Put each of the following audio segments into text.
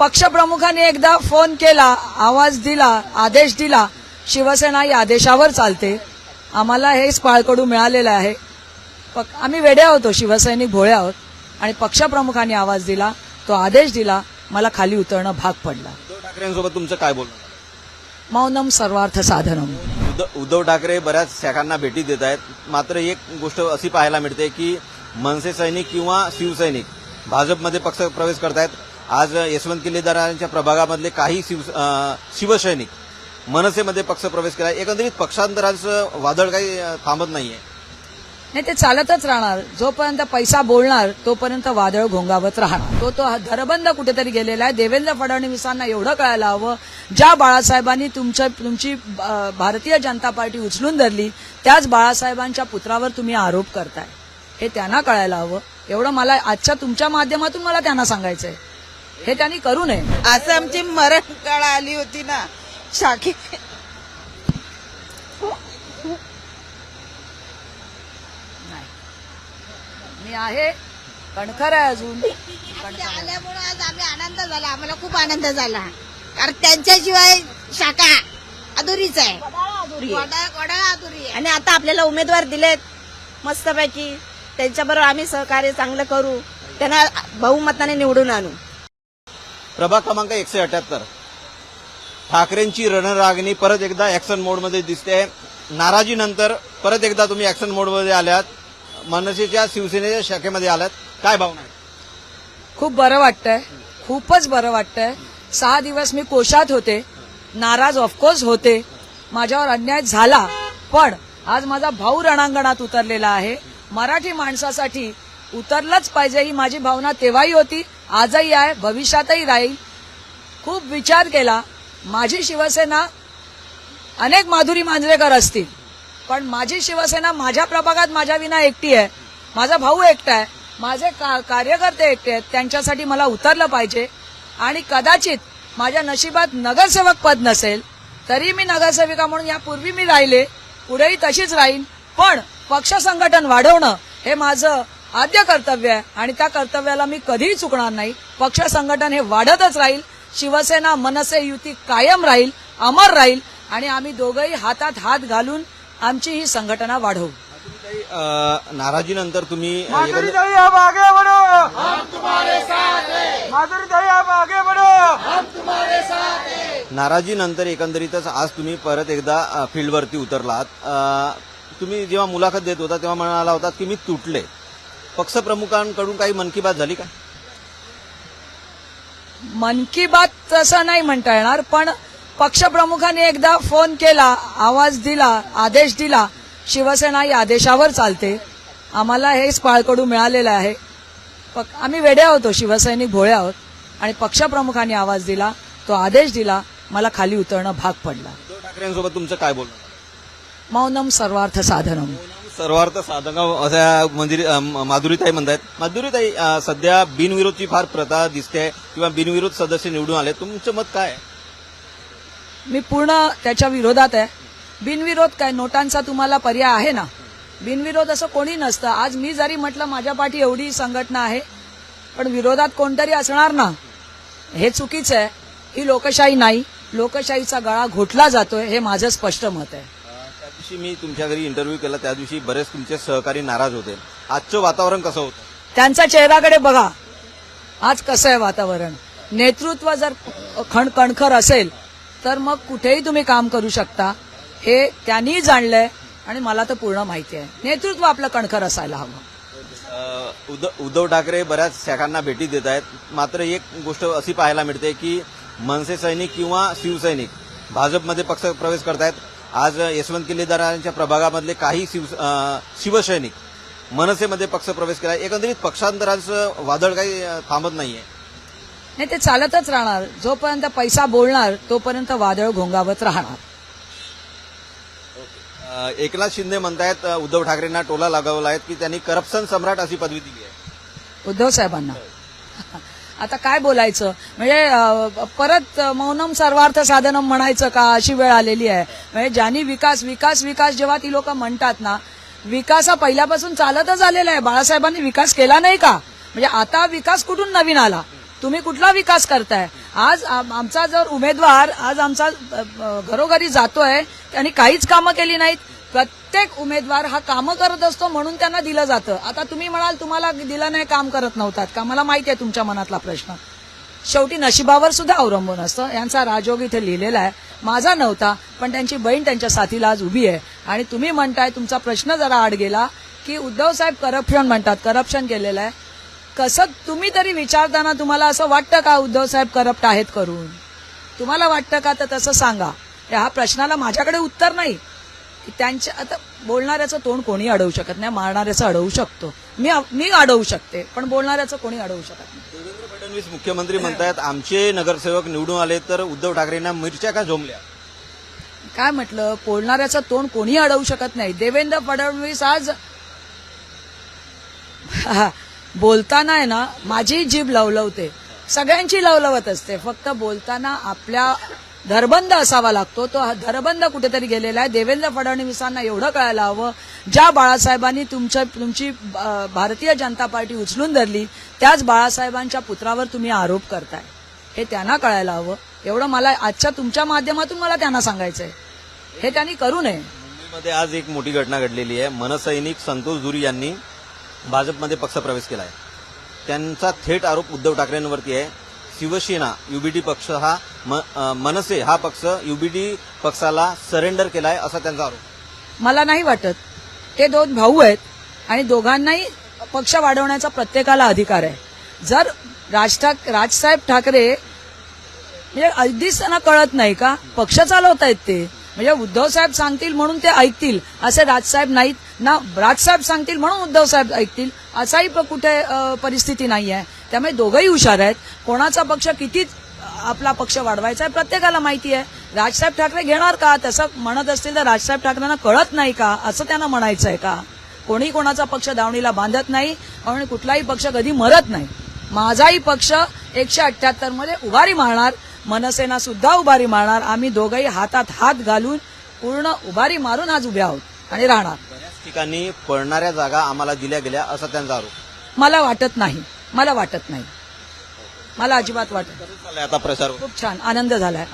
पक्षप्रमुखांनी एकदा फोन केला, आवाज दिला, आदेश दिला, शिवसेना या आदेशावर चालते. आम्हाला हेच पाळकडू मिळालेलं आहे. आम्ही वेडे होतो, शिवसैनिक भोळे आहोत आणि पक्षप्रमुखांनी आवाज दिला, तो आदेश दिला, मला खाली उतरणं भाग पडला. उद्धव ठाकरेंसोबत तुमचं काय बोलणं? मौनम सर्वार्थ साधनम. उद्धव ठाकरे बऱ्याच शाखांना भेटी देत आहेत. मात्र एक गोष्ट अशी पाहायला मिळते की मनसे सैनिक किंवा शिवसैनिक भाजपमध्ये पक्ष प्रवेश करतायत. आज यशवंत किल्लेदारांच्या प्रभागामधले काही शिवसैनिक मनसेमध्ये पक्ष प्रवेश केला. एकंदरीत पक्षांतराचं वादळ काही थांबत नाहीये. नाही, ते चालतच राहणार. जोपर्यंत पैसा बोलणार तोपर्यंत वादळ घोंगावत राहणार. तो धरबंद कुठेतरी गेलेला आहे. देवेंद्र फडणवीसांना एवढं कळायला हवं, ज्या बाळासाहेबांनी तुमची भारतीय जनता पार्टी उचलून धरली, त्याच बाळासाहेबांच्या पुत्रावर तुम्ही आरोप करताय, हे त्यांना कळायला हवं. एवढं मला आजच्या तुमच्या माध्यमातून मला त्यांना सांगायचंय. हे त्यांनी करू नये. असं आमची मरण काळ आली होती ना शाखे. मी आहे, कणखर आहे अजून. आल्यामुळे आज आम्ही आनंद झाला, आम्हाला खूप आनंद झाला. कारण त्यांच्याशिवाय शाखा अधुरीच आहे, वडाळा अधुरी आहे. आणि आता आपल्याला उमेदवार दिलेत मस्तपैकी, त्यांच्याबरोबर आम्ही सहकार्य चांगलं करू, त्यांना बहुमताने निवडून आणू. प्रभाग क्रमांक 178 ठाकरेंची रणरागिणी परत एकदा ऍक्शन मोडमध्ये दिसते. नाराजीनंतर परत एकदा तुम्ही ऍक्शन मोडमध्ये आल्यात, मनसेच्या शिवसेनेच्या शाखेमध्ये आल्यात. काय भावना आहे? खूप बरं वाटतंय, खूपच बरं वाटतंय. 6 दिवस मी कोशात होते, नाराज ऑफकोर्स होते, माझ्यावर अन्याय झाला. पण आज माझा भाऊ रणांगणात उतरलेला आहे. मराठी माणसासाठी उतरलंच पाहिजे, ही माझी भावना तेव्हाही होती, आजही आहे, भविष्यातही राहील. खूप विचार केला. माझी शिवसेना अनेक माधुरी मांजरेकर असतील, पण माझी शिवसेना माझ्या प्रभागात माझ्या विना एकटी आहे. माझा भाऊ एकटा आहे, माझे कार्यकर्ते एकटे आहेत. त्यांच्यासाठी मला उतरलं पाहिजे. आणि कदाचित माझ्या नशिबात नगरसेवक पद नसेल तरी मी नगरसेविका म्हणून यापूर्वी मी राहिले, पुढेही तशीच राहीन. पण पक्ष संघटन वाढवणं हे माझं आद्य कर्तव्य आहे आणि त्या कर्तव्याला मी कधीही चुकणार नाही. पक्ष संघटन हे वाढतच राहील. शिवसेना मनसे युती कायम राहील, अमर राहील आणि आम्ही दोघंही हातात हात घालून आमची ही संघटना वाढवू. नाराजीनंतर तुम्ही माधुरीताई आप आगे बढ़ो, हम तुम्हारे साथ हैं. माधुरीताई आप आगे बढ़ो, हम तुम्हारे साथ हैं. नाराजीनंतर एकंदरीतच आज तुम्ही परत एकदा फील्डवरती उतरलात. तुम्ही जेव्हा मुलाखत देत होता तेव्हा म्हणाला होता की मी तुटले. पक्षप्रमुखांकडून काही मन की बात झाली का? मन की बात तसं नाही म्हणता येणार, पण पक्षप्रमुखांनी एकदा फोन केला, आवाज दिला, आदेश दिला, शिवसेना या आदेशावर चालते. आम्हाला हेच पाळकडू मिळालेलं आहे. आम्ही वेडे होतो, शिवसैनिक भोळे आहोत आणि पक्षप्रमुखांनी आवाज दिला, तो आदेश दिला, मला खाली उतरणं भाग पडला. उद्धव ठाकरेंसोबत तुमचं काय बोलणं? मौनम सर्वार्थ साधनम. सर्वार्थ साधगाव अशा माधुरीताई म्हणतायत. माधुरीताई, सध्या बिनविरोधची फार प्रथा दिसते किंवा बिनविरोध सदस्य निवडून आले, तुमचं मत काय आहे? मी पूर्ण त्याच्या विरोधात आहे. बिनविरोध काय, नोटांचा तुम्हाला पर्याय आहे ना. बिनविरोध असं कोणी नसतं. आज मी जरी म्हटलं माझ्या पाठी एवढी संघटना आहे, पण विरोधात कोणतरी असणार ना, हे चुकीचं आहे. ही लोकशाही नाही, लोकशाहीचा गळा घोटला जातोय, हे माझं स्पष्ट मत आहे. त्या दिवशी मी तुमच्या घरी इंटरव्ह्यू केला, त्या दिवशी बरेच तुमचे सहकारी नाराज होते. आजचं वातावरण कसं होतं? त्यांच्या चेहऱ्याकडे बघा, आज कसं आहे वातावरण. नेतृत्व जर कणखर असेल तर मग कुठेही तुम्ही काम करू शकता, हे त्यांनी जाणलंय आणि मला तर पूर्ण माहिती आहे. नेतृत्व आपलं कणखर असायला हवं. उद्धव ठाकरे बऱ्याच शाखांना भेटी देत आहेत. मात्र एक गोष्ट अशी पाहायला मिळते की मनसे सैनिक किंवा शिवसैनिक भाजपमध्ये पक्ष प्रवेश करतायत. आज यशवंत किल्लेदारांच्या प्रभागामधले काही शिवसैनिक मनसेमध्ये पक्ष प्रवेश केला. एकंदरीत पक्षांतराचं वादळ काही थांबत नाहीये. नाही, ते चालतच राहणार. जोपर्यंत पैसा बोलणार तोपर्यंत वादळ घोंगावत राहणार. एकनाथ शिंदे म्हणतायत उद्धव ठाकरेंना टोला लगावला आहे की त्यांनी करप्शन सम्राट अशी पदवी दिली आहे उद्धव साहेबांना. आता काय बोलायचं, म्हणजे परत मौनम सर्वार्थ साधनम म्हणायचं का, अशी वेळ आलेली आहे. म्हणजे ज्यांनी विकास विकास विकास जेव्हा ती लोक म्हणतात ना, विकास हा पहिल्यापासून चालतच आलेला आहे. बाळासाहेबांनी विकास केला नाही का? म्हणजे आता विकास कुठून नवीन आला? तुम्ही कुठला विकास करताय? आज आमचा जर उमेदवार आज आमचा घरोघरी जातोय त्यांनी काहीच कामं केली नाहीत. प्रत्येक उमेदवार हा कामं करत असतो म्हणून त्यांना दिलं जातं. आता तुम्ही म्हणाल तुम्हाला दिलं नाही, काम करत नव्हतात का? मला माहिती आहे तुमच्या मनातला प्रश्न. शेवटी नशिबावर सुद्धा अवलंबून असतं. यांचा राजयोग इथे लिहिलेला आहे. माझा नव्हता, पण त्यांची बहीण त्यांच्या साथीला आज उभी आहे. आणि तुम्ही म्हणताय, तुमचा प्रश्न जरा आड गेला की उद्धव साहेब करप्शन म्हणतात, करप्शन केलेलं आहे. कसं तुम्ही तरी विचारताना तुम्हाला असं वाटतं का उद्धव साहेब करप्ट आहेत करून? तुम्हाला वाटतं का? तर तसं सांगा. ह्या प्रश्नाला माझ्याकडे उत्तर नाही की त्यांच्या आता बोलणाऱ्याचं तोंड कोणी अडवू शकत नाही. मारणाऱ्याचं अडवू शकतो, मी अडवू शकते, पण बोलणाऱ्याचं कोणी अडवू शकत नाही. देवेंद्र फडणवीस मुख्यमंत्री म्हणतायत आमचे नगरसेवक निवडून आले तर उद्धव ठाकरेंना मिरच्या का झोंबल्या? काय म्हटलं? बोलणाऱ्याचं तोंड कोणी अडवू शकत नाही. देवेंद्र फडणवीस आज बोलताना आहे ना, माझी जीभ लवलवते, सगळ्यांची लवलवत असते. फक्त बोलताना आपल्या धरबंद असावा लागतो. तो धरबंद कुठेतरी गेलेला आहे. देवेंद्र फडणवीसांना एवढं कळायला हवं, ज्या बाळासाहेबांनी तुमची भारतीय जनता पार्टी उचलून धरली त्याच बाळासाहेबांच्या पुत्रावर तुम्ही आरोप करताय, हे त्यांना कळायला हवं. एवढं मला आजच्या तुमच्या माध्यमातून मला त्यांना सांगायचंय. हे त्यांनी करू नये. मुंबईमध्ये आज एक मोठी घटना घडलेली आहे. मनसैनिक संतोष धुरी यांनी भाजपमध्ये पक्षप्रवेश केला आहे. त्यांचा थेट आरोप उद्धव ठाकरेंवरती आहे. शिवसेना युबीटी पक्ष हा मनसे हा पक्ष युबीटी पक्षाला सरेंडर केलाय असा त्यांचा आरोप. मला नाही वाटत. ते दोन भाऊ आहेत आणि दोघांनाही पक्ष वाढवण्याचा प्रत्येकाला अधिकार आहे. जर राजसाहेब ठाकरे म्हणजे अगदीच त्यांना कळत नाही का? पक्ष चालवतायत ते, म्हणजे उद्धव साहेब सांगतील म्हणून ते ऐकतील असे राजसाहेब नाहीत ना. राजसाहेब सांगतील म्हणून उद्धव साहेब ऐकतील असाही कुठे परिस्थिती नाही आहे. त्यामुळे दोघंही हुशार आहेत. कोणाचा पक्ष किती आपला पक्ष वाढवायचा आहे प्रत्येकाला माहिती आहे. राजसाहेब ठाकरे घेणार का? तसं म्हणत असतील तर राजसाहेब ठाकरेंना कळत नाही का असं त्यांना म्हणायचं आहे का? कोणी कोणाचा पक्ष दावणीला बांधत नाही आणि कुठलाही पक्ष कधी मरत नाही. माझाही पक्ष 178 मध्ये उभारी मारणार, मनसेना सुद्धा उभारी मारणार. आम्ही दोघंही हातात हात घालून पूर्ण उभारी मारून आज उभे आहोत आणि राहणार. बऱ्याच ठिकाणी पडणाऱ्या जागा आम्हाला दिल्या गेल्या असा त्यांचा आरोप. मला वाटत नाही. मला अजिबात वाटत. कसं चाललंय आता प्रचार? खूप छान, आनंद झालाय.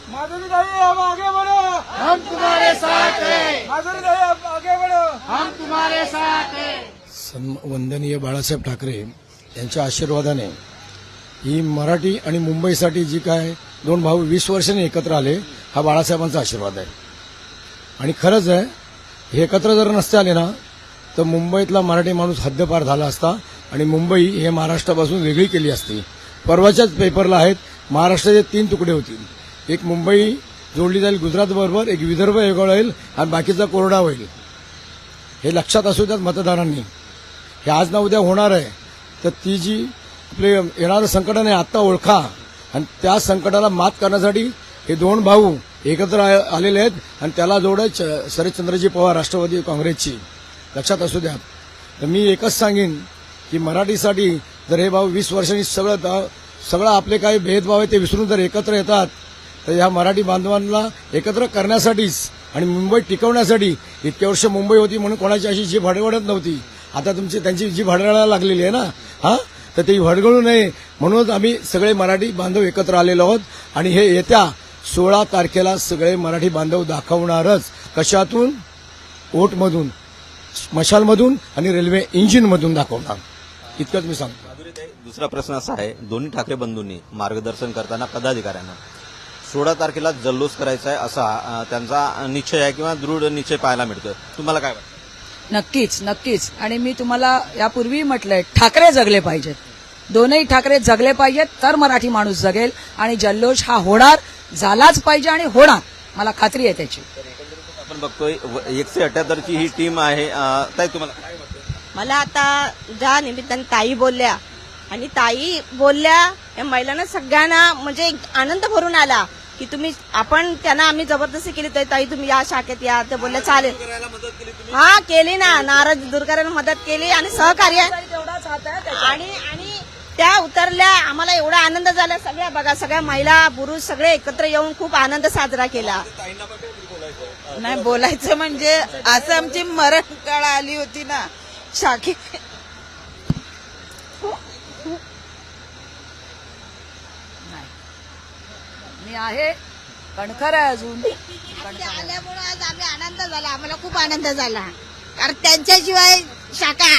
माधुरी ताई आप आगे बढ़ो, हम तुम्हारे साथ हैं. माधुरी ताई आप आगे बढ़ो, हम तुम्हारे साथ हैं. वंदनीय बाळासाहेब ठाकरे यांच्या आशीर्वादाने ही मराठी आणि मुंबईसाठी जी काय दोन भाऊ 20 वर्षांनी एकत्र आले, हा बाळासाहेबांचा आशीर्वाद आहे. आणि खरंच आहे, हे एकत्र जर नसते आले ना तर मुंबईतला मराठी माणूस हद्दपार झाला असता आणि मुंबई हे महाराष्ट्रापासून वेगळी केली असती. परवाच्याच पेपरला आहेत, महाराष्ट्राचे 3 तुकडे होतील. एक मुंबई जोडली जाईल गुजरातबरोबर, एक विदर्भ वेगळं होईल आणि बाकीचा कोरडा होईल. हे लक्षात असू द्यात मतदारांनी. हे आज ना उद्या होणार आहे. तर ती जी आपले येणारं संकट आहे आत्ता ओळखा आणि त्या संकटाला मात करण्यासाठी हे दोन भाऊ एकत्र आलेले आहेत आणि त्याला जोडत शरदचंद्रजी पवार राष्ट्रवादी काँग्रेसची. लक्षात असू द्या. तर मी एकच सांगेन की मराठीसाठी जर हे भाऊ 20 वर्षांनी सगळं आपले काही भेदभाव आहे ते विसरून जर एकत्र येतात तर ह्या मराठी बांधवांना एकत्र करण्यासाठीच आणि मुंबई टिकवण्यासाठी. इतके वर्ष मुंबई होती म्हणून कोणाची अशी जीभ हडवडत नव्हती. आता त्यांची जीभ हडवडायला लागलेली आहे ना, तर ती हडगळू नये म्हणूनच आम्ही सगळे मराठी बांधव एकत्र आलेलो आहोत. आणि हे येत्या 16 तारखेला सगळे मराठी बांधव दाखवणारच. कशातून? वोटमधून, मशालमधून आणि रेल्वे इंजिनमधून दाखवणार. इतकंच मी सांगतो. माधुरीताई, दुसरा प्रश्न असा आहे, दोन्ही ठाकरे बंधूंनी मार्गदर्शन करताना पदाधिकाऱ्यांना 16 तारखेला जल्लोष करायचा आहे असा त्यांचा निश्चय आहे किंवा दृढ निश्चय पाहायला मिळतोय. तुम्हाला काय वाटतं? नक्कीच. आणि मी तुम्हाला यापूर्वी म्हटलंय, ठाकरे जगले पाहिजेत. दोनही ठाकरे जगले पाहिजेत तर मराठी माणूस जगेल आणि जल्लोष हा होणार, झालाच पाहिजे आणि होणार. मला खात्री आहे त्याची. आपण बघतोय 178ची ही टीम आहे. ताई, तुम्हाला काय वाटतं? मला आता ज्या निमित्ताने ताई बोलल्या आणि ताई बोलल्या या महिलांना सगळ्यांना म्हणजे एक आनंद भरून आला की आपण त्यांना आम्ही जबरदस्ती केली तर ताई तुम्ही या शाखेत या. ते बोलल्या चालेल. हा, केली ना, नाराज दूर करायला मदत केली आणि सहकार्य आणि त्या उतरल्या. आम्हाला एवढा आनंद झाला. सगळ्या बघा, सगळ्या महिला पुरुष सगळे एकत्र येऊन खूप आनंद साजरा केला. नाही बोलायचं म्हणजे असं आमची मरण काळ आली होती ना शाखे. मी आहे कणखर आहे अजून ते आल्यामुळे आज आम्ही आनंद झाला, आम्हाला खूप आनंद झाला. कारण त्यांच्याशिवाय शाखा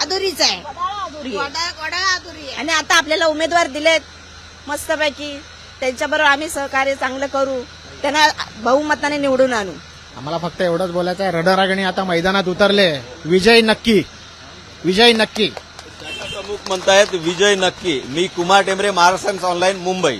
अधुरीच आहे. वडाळा अधुरी आहे. आणि आता आपल्याला उमेदवार दिलेत मस्तपैकी, त्यांच्याबरोबर आम्ही सहकार्य चांगलं करू, त्यांना बहुमताने निवडून आणू. आम्हाला फक्त एवढंच बोलायचं आहे, रडरागणी आता मैदानात उतरले, विजय नक्की, विजय नक्की. प्रमुख म्हणतायत विजय नक्की. मी कुमार टेंबरे, महाराष्ट्र ऑनलाईन, मुंबई.